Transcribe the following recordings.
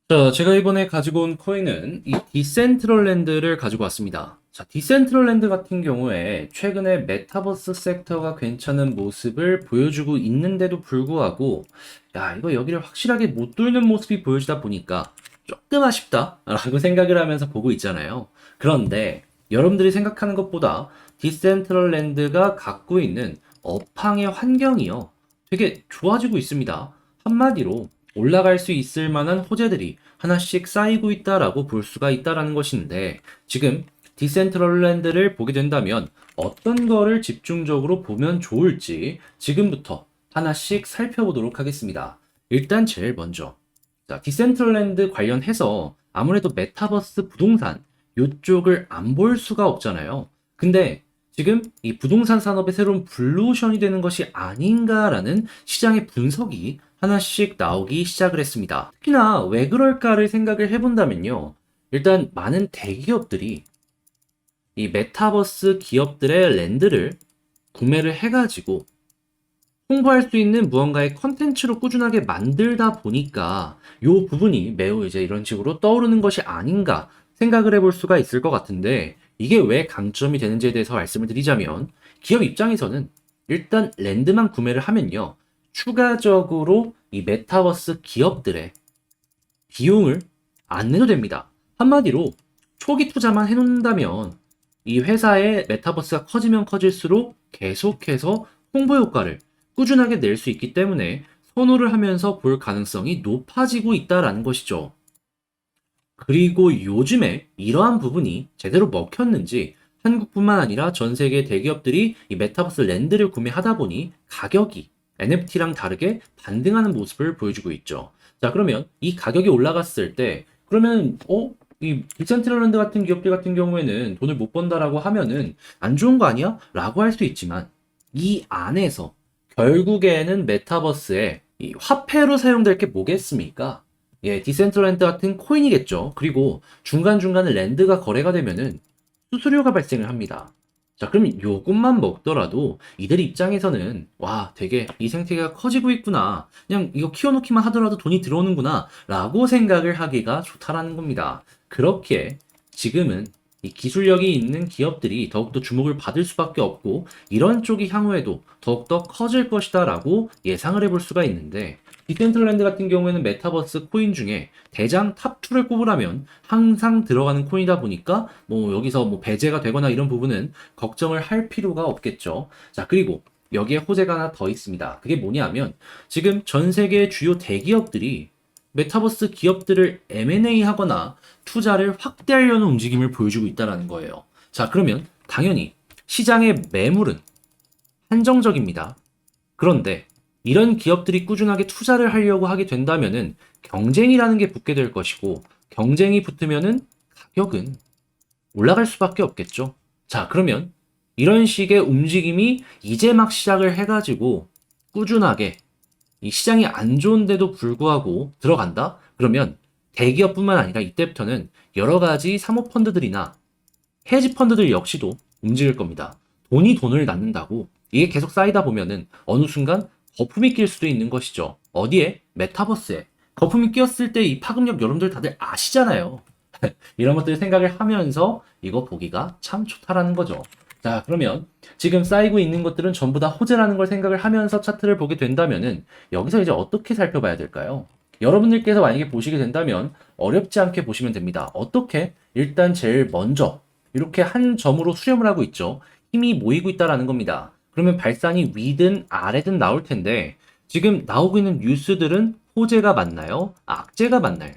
자, 제가 이번에 가지고 온 코인은 이 디센트럴랜드를 가지고 왔습니다. 자, 디센트럴랜드 같은 경우에 최근에 메타버스 섹터가 괜찮은 모습을 보여주고 있는데도 불구하고, 야, 이거 여기를 확실하게 못 뚫는 모습이 보여지다 보니까 조금 아쉽다라고 생각을 하면서 보고 있잖아요. 그런데 여러분들이 생각하는 것보다 디센트럴랜드가 갖고 있는 업황의 환경이요, 되게 좋아지고 있습니다. 한마디로 올라갈 수 있을 만한 호재들이 하나씩 쌓이고 있다라고 볼 수가 있다라는 것인데, 지금 디센트럴랜드를 보게 된다면 어떤 거를 집중적으로 보면 좋을지 지금부터 하나씩 살펴보도록 하겠습니다. 일단 제일 먼저, 자, 디센트럴랜드 관련해서 아무래도 메타버스 부동산 요쪽을 안 볼 수가 없잖아요. 근데 지금 이 부동산 산업의 새로운 블루오션이 되는 것이 아닌가라는 시장의 분석이 하나씩 나오기 시작을 했습니다. 특히나 왜 그럴까를 생각을 해본다면요. 일단 많은 대기업들이 이 메타버스 기업들의 랜드를 구매를 해가지고 홍보할 수 있는 무언가의 컨텐츠로 꾸준하게 만들다 보니까 요 부분이 매우 이제 이런 식으로 떠오르는 것이 아닌가 생각을 해볼 수가 있을 것 같은데, 이게 왜 강점이 되는지에 대해서 말씀을 드리자면, 기업 입장에서는 일단 랜드만 구매를 하면요, 추가적으로 이 메타버스 기업들의 비용을 안 내도 됩니다. 한마디로 초기 투자만 해놓는다면 이 회사의 메타버스가 커지면 커질수록 계속해서 홍보 효과를 꾸준하게 낼 수 있기 때문에 선호를 하면서 볼 가능성이 높아지고 있다라는 것이죠. 그리고 요즘에 이러한 부분이 제대로 먹혔는지 한국뿐만 아니라 전 세계 대기업들이 이 메타버스 랜드를 구매하다 보니 가격이 NFT랑 다르게 반등하는 모습을 보여주고 있죠. 자, 그러면 이 가격이 올라갔을 때, 그러면 이 디센트럴랜드 같은 기업들 같은 경우에는 돈을 못 번다라고 하면은 안 좋은 거 아니야? 라고 할 수 있지만, 이 안에서 결국에는 메타버스에 이 화폐로 사용될 게 뭐겠습니까? 예, 디센트럴랜드 같은 코인이겠죠. 그리고 중간중간에 랜드가 거래가 되면은 수수료가 발생을 합니다. 자, 그럼 요것만 먹더라도 이들 입장에서는 와, 되게 이 생태계가 커지고 있구나. 그냥 이거 키워놓기만 하더라도 돈이 들어오는구나. 라고 생각을 하기가 좋다라는 겁니다. 그렇게 지금은 이 기술력이 있는 기업들이 더욱더 주목을 받을 수밖에 없고, 이런 쪽이 향후에도 더욱더 커질 것이다 라고 예상을 해볼 수가 있는데, 디센트럴랜드 같은 경우에는 메타버스 코인 중에 대장 탑2를 꼽으라면 항상 들어가는 코인이다 보니까 뭐 여기서 뭐 배제가 되거나 이런 부분은 걱정을 할 필요가 없겠죠. 자, 그리고 여기에 호재가 하나 더 있습니다. 그게 뭐냐면, 지금 전 세계 주요 대기업들이 메타버스 기업들을 M&A 하거나 투자를 확대하려는 움직임을 보여주고 있다는 거예요. 자, 그러면 당연히 시장의 매물은 한정적입니다. 그런데 이런 기업들이 꾸준하게 투자를 하려고 하게 된다면은 경쟁이라는 게 붙게 될 것이고, 경쟁이 붙으면은 가격은 올라갈 수밖에 없겠죠. 자, 그러면 이런 식의 움직임이 이제 막 시작을 해가지고 꾸준하게 이 시장이 안 좋은데도 불구하고 들어간다? 그러면 대기업뿐만 아니라 이때부터는 여러 가지 사모펀드들이나 헤지펀드들 역시도 움직일 겁니다. 돈이 돈을 낳는다고 이게 계속 쌓이다 보면은 어느 순간 거품이 낄 수도 있는 것이죠. 어디에? 메타버스에. 거품이 끼었을 때 이 파급력 여러분들 다들 아시잖아요. 이런 것들을 생각을 하면서 이거 보기가 참 좋다라는 거죠. 자, 그러면 지금 쌓이고 있는 것들은 전부 다 호재라는 걸 생각을 하면서 차트를 보게 된다면은 여기서 이제 어떻게 살펴봐야 될까요? 여러분들께서 만약에 보시게 된다면 어렵지 않게 보시면 됩니다. 어떻게? 일단 제일 먼저 이렇게 한 점으로 수렴을 하고 있죠. 힘이 모이고 있다라는 겁니다. 그러면 발산이 위든 아래든 나올 텐데, 지금 나오고 있는 뉴스들은 호재가 맞나요? 악재가 맞나요?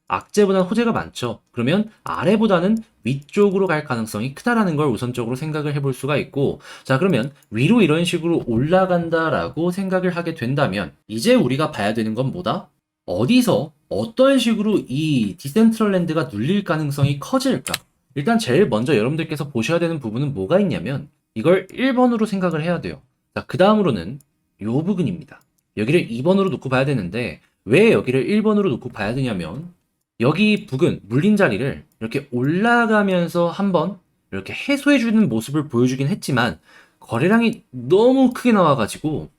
악재보다는 호재가 많죠. 그러면 아래보다는 위쪽으로 갈 가능성이 크다라는 걸 우선적으로 생각을 해볼 수가 있고, 자, 그러면 위로 이런 식으로 올라간다라고 생각을 하게 된다면 이제 우리가 봐야 되는 건 뭐다? 어디서 어떤 식으로 이 디센트럴랜드가 눌릴 가능성이 커질까? 일단 제일 먼저 여러분들께서 보셔야 되는 부분은 뭐가 있냐면, 이걸 1번으로 생각을 해야 돼요. 자, 그 다음으로는 요 부분입니다. 여기를 2번으로 놓고 봐야 되는데, 왜 여기를 1번으로 놓고 봐야 되냐면, 여기 부근 물린 자리를 이렇게 올라가면서 한번 이렇게 해소해주는 모습을 보여주긴 했지만, 거래량이 너무 크게 나와가지고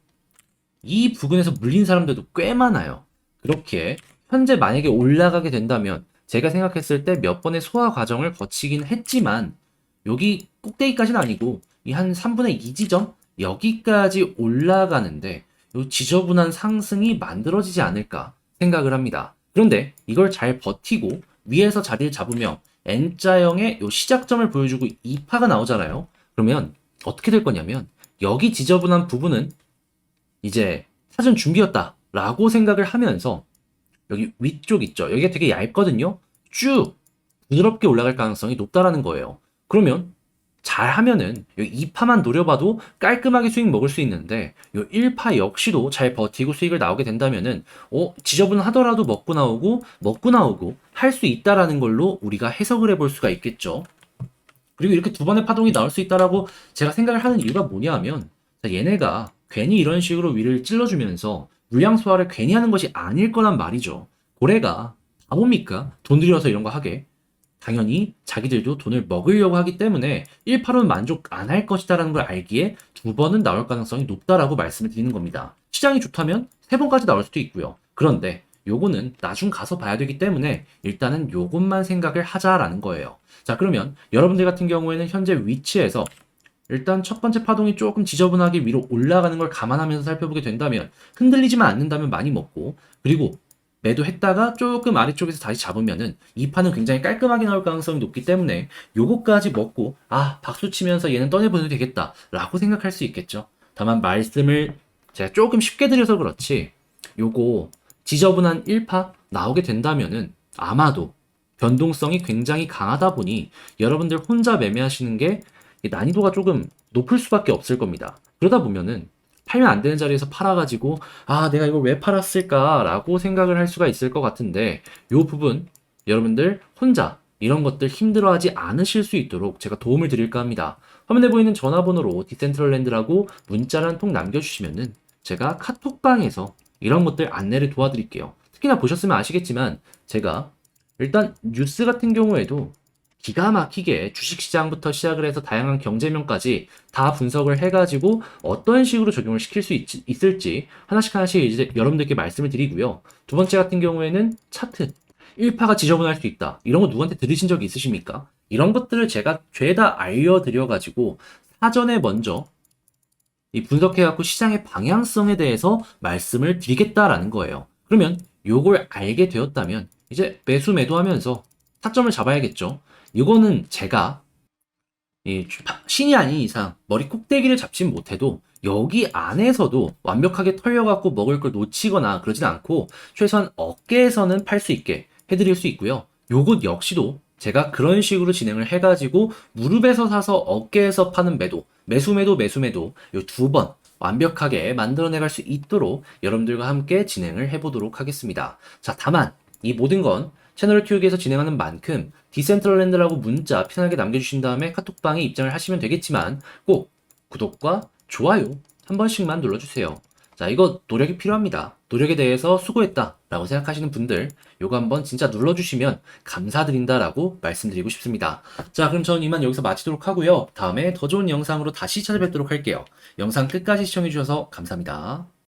이 부근에서 물린 사람들도 꽤 많아요. 그렇게 현재 만약에 올라가게 된다면 제가 생각했을 때 몇 번의 소화 과정을 거치긴 했지만 여기 꼭대기까지는 아니고 이 한 3분의 2 지점 여기까지 올라가는데 요 지저분한 상승이 만들어지지 않을까 생각을 합니다. 그런데 이걸 잘 버티고 위에서 자리를 잡으면 N자형의 요 시작점을 보여주고 2파가 나오잖아요. 그러면 어떻게 될 거냐면 여기 지저분한 부분은 이제 사전 준비였다 라고 생각을 하면서 여기 위쪽 있죠. 여기가 되게 얇거든요. 쭉 부드럽게 올라갈 가능성이 높다라는 거예요. 그러면 잘하면은 이 2파만 노려봐도 깔끔하게 수익 먹을 수 있는데 요 1파 역시도 잘 버티고 수익을 나오게 된다면은 지저분하더라도 먹고 나오고 할 수 있다라는 걸로 우리가 해석을 해볼 수가 있겠죠. 그리고 이렇게 두 번의 파동이 나올 수 있다라고 제가 생각을 하는 이유가 뭐냐 하면 얘네가 괜히 이런 식으로 위를 찔러주면서 물량 소화를 괜히 하는 것이 아닐 거란 말이죠. 고래가 바보입니까? 돈 들여서 이런 거 하게. 당연히 자기들도 돈을 먹으려고 하기 때문에 1파로는 만족 안 할 것이다라는 걸 알기에 두 번은 나올 가능성이 높다라고 말씀을 드리는 겁니다. 시장이 좋다면 세 번까지 나올 수도 있고요. 그런데 요거는 나중 가서 봐야 되기 때문에 일단은 요것만 생각을 하자라는 거예요. 자, 그러면 여러분들 같은 경우에는 현재 위치에서 일단 첫 번째 파동이 조금 지저분하게 위로 올라가는 걸 감안하면서 살펴보게 된다면 흔들리지만 않는다면 많이 먹고, 그리고 매도했다가 조금 아래쪽에서 다시 잡으면은 이 판은 굉장히 깔끔하게 나올 가능성이 높기 때문에 요거까지 먹고 박수 치면서 얘는 떠내보내도 되겠다 라고 생각할 수 있겠죠. 다만 말씀을 제가 조금 쉽게 드려서 그렇지 요거 지저분한 1파 나오게 된다면은 아마도 변동성이 굉장히 강하다 보니 여러분들 혼자 매매하시는 게 난이도가 조금 높을 수밖에 없을 겁니다. 그러다 보면은 팔면 안 되는 자리에서 팔아가지고 내가 이걸 왜 팔았을까 라고 생각을 할 수가 있을 것 같은데 요 부분 여러분들 혼자 이런 것들 힘들어하지 않으실 수 있도록 제가 도움을 드릴까 합니다. 화면에 보이는 전화번호로 디센트럴랜드라고 문자를 한 통 남겨주시면은 제가 카톡방에서 이런 것들 안내를 도와드릴게요. 특히나 보셨으면 아시겠지만 제가 일단 뉴스 같은 경우에도 기가 막히게 주식시장부터 시작을 해서 다양한 경제면까지 다 분석을 해가지고 어떤 식으로 적용을 시킬 수 있을지 하나씩 이제 여러분들께 말씀을 드리고요. 두 번째 같은 경우에는 차트 1파가 지저분할 수 있다. 이런 거 누구한테 들으신 적이 있으십니까? 이런 것들을 제가 죄다 알려드려가지고 사전에 먼저 이 분석해갖고 시장의 방향성에 대해서 말씀을 드리겠다라는 거예요. 그러면 요걸 알게 되었다면 이제 매도하면서 타점을 잡아야겠죠. 이거는 제가 신이 아닌 이상 머리 꼭대기를 잡진 못해도 여기 안에서도 완벽하게 털려갖고 먹을 걸 놓치거나 그러진 않고 최소한 어깨에서는 팔 수 있게 해드릴 수 있고요. 요것 역시도 제가 그런 식으로 진행을 해가지고 무릎에서 사서 어깨에서 파는 매수 요 두 번 완벽하게 만들어내갈 수 있도록 여러분들과 함께 진행을 해보도록 하겠습니다. 자, 다만 이 모든 건 채널을 키우기 위해서 진행하는 만큼 디센트럴랜드라고 문자 편하게 남겨주신 다음에 카톡방에 입장을 하시면 되겠지만 꼭 구독과 좋아요 한 번씩만 눌러주세요. 자, 이거 노력이 필요합니다. 노력에 대해서 수고했다 라고 생각하시는 분들 요거 한번 진짜 눌러주시면 감사드린다 라고 말씀드리고 싶습니다. 자, 그럼 저는 이만 여기서 마치도록 하고요. 다음에 더 좋은 영상으로 다시 찾아뵙도록 할게요. 영상 끝까지 시청해주셔서 감사합니다.